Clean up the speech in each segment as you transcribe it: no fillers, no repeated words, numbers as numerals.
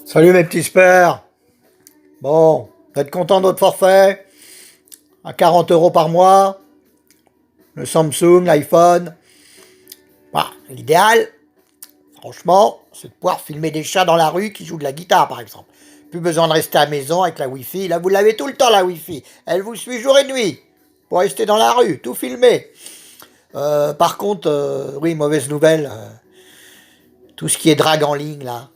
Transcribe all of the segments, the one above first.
Salut mes petits spères. Bon, vous êtes content de votre forfait? À 40 euros par mois, le Samsung, l'iPhone. Voilà, l'idéal, franchement, c'est de pouvoir filmer des chats dans la rue qui jouent de la guitare par exemple. Plus besoin de rester à la maison avec la Wi-Fi. Là, vous l'avez tout le temps la Wi-Fi. Elle vous suit jour et nuit. Pour rester dans la rue, tout filmer. Par contre, oui, mauvaise nouvelle. Tout ce qui est drague en ligne là.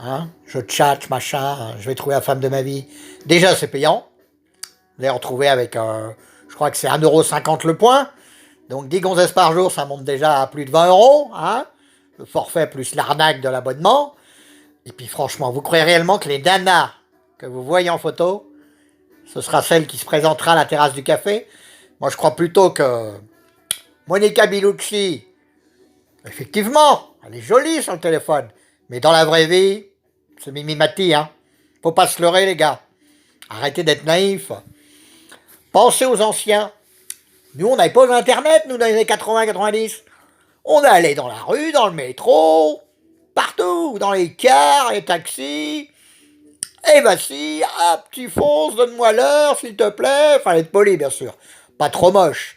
Hein, je tchatche, machin, je vais trouver la femme de ma vie. Déjà, c'est payant. Vous allez retrouver avec, je crois que c'est 1,50 € le point. Donc 10 gonzesses par jour, ça monte déjà à plus de 20 euros. Hein, le forfait plus l'arnaque de l'abonnement. Et puis franchement, vous croyez réellement que les nanas que vous voyez en photo, ce sera celle qui se présentera à la terrasse du café? Moi, je crois plutôt que Monica Bellucci, effectivement, elle est jolie sur le téléphone. Mais dans la vraie vie, c'est Mimi Mati, hein. Faut pas se leurrer, les gars. Arrêtez d'être naïfs. Pensez aux anciens. Nous, on n'avait pas Internet, nous, dans les années 80-90. On allait dans la rue, dans le métro, partout, dans les cars, les taxis. Et voici, hop, tu fonces, donne-moi l'heure, s'il te plaît. Fallait être poli, bien sûr. Pas trop moche.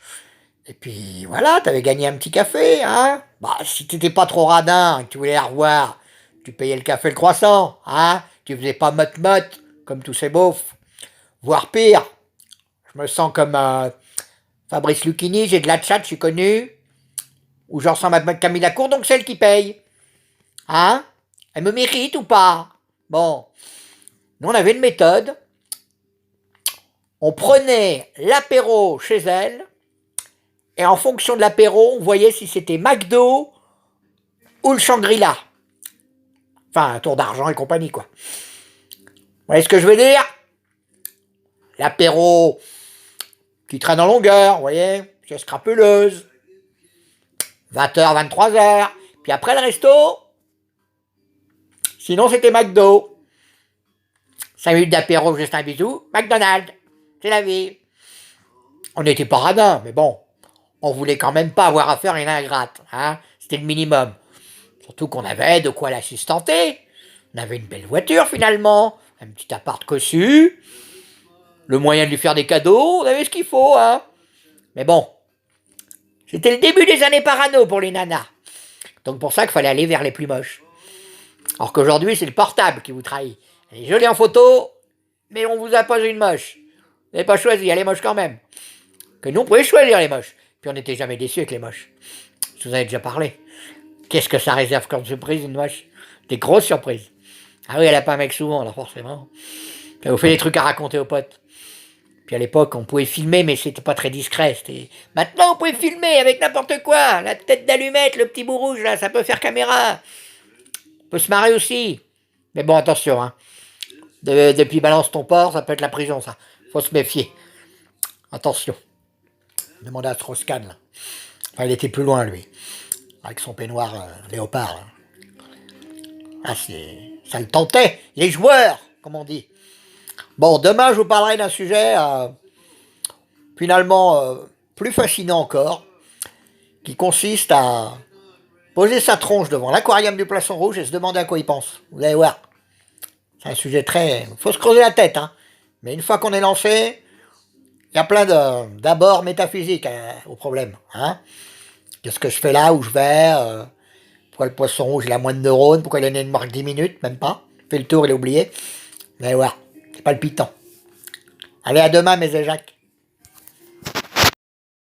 Et puis, voilà, t'avais gagné un petit café, hein. Bah, si t'étais pas trop radin, que tu voulais la revoir, tu payais le café, le croissant, hein. Tu faisais pas mot-mot, comme tous ces beaufs. Voire pire, je me sens comme Fabrice Lucchini, j'ai de la tchat, je suis connu. Ou je ressemble à Camille Lacour, donc c'est elle qui paye. Hein? Elle me mérite ou pas? Bon. Nous, on avait une méthode. On prenait l'apéro chez elle, et en fonction de l'apéro, on voyait si c'était McDo ou le Shangri-La. Enfin, un tour d'argent et compagnie, quoi. Vous voyez ce que je veux dire? L'apéro qui traîne en longueur, vous voyez, c'est scrapuleuse. 20h, 23h. Puis après le resto, sinon c'était McDo. 5 minutes d'apéro, juste un bisou, McDonald's. C'est la vie. On n'était pas radins, mais bon, on voulait quand même pas avoir affaire à une ingrate. Hein, c'était le minimum. Surtout qu'on avait de quoi l'assistenter. On avait une belle voiture finalement, un petit appart cossu, le moyen de lui faire des cadeaux, on avait ce qu'il faut. Hein. Mais bon, c'était le début des années parano pour les nanas. Donc pour ça qu'il fallait aller vers les plus moches. Alors qu'aujourd'hui, c'est le portable qui vous trahit. Elle est jolie en photo, mais on vous a pas une moche. Vous n'avez pas choisi, elle est moche quand même. Que nous, on pouvait choisir les moches. Puis on n'était jamais déçus avec les moches. Je vous en ai déjà parlé. Qu'est-ce que ça réserve comme surprise, une moche? Des grosses surprises. Ah oui, elle a pas un mec souvent, alors forcément. Elle vous fait des trucs à raconter aux potes. Puis à l'époque, on pouvait filmer, mais c'était pas très discret. Maintenant, on pouvait filmer avec n'importe quoi. La tête d'allumette, le petit bout rouge, là, ça peut faire caméra. On peut se marrer aussi. Mais bon, attention, hein. Depuis Balance ton porc, ça peut être la prison, ça. Faut se méfier. Attention. Demandez à Strauss-Kahn, là. Enfin, il était plus loin, lui. Avec son peignoir léopard, là. Ah, ça le tentait. Les joueurs, comme on dit. Bon, demain, je vous parlerai d'un sujet finalement plus fascinant encore, qui consiste à poser sa tronche devant l'aquarium du Poisson Rouge et se demander à quoi il pense. Vous allez voir. C'est un sujet très... faut se creuser la tête, hein. Mais une fois qu'on est lancé, il y a plein d'abords métaphysiques au problème. Hein. Qu'est-ce que je fais là, où je vais pourquoi le Poisson Rouge, il a moins de neurones, pourquoi il a une marque 10 minutes, même pas. Fait le tour, il a oublié. Mais voilà, c'est palpitant. Allez, à demain, mes Jacques.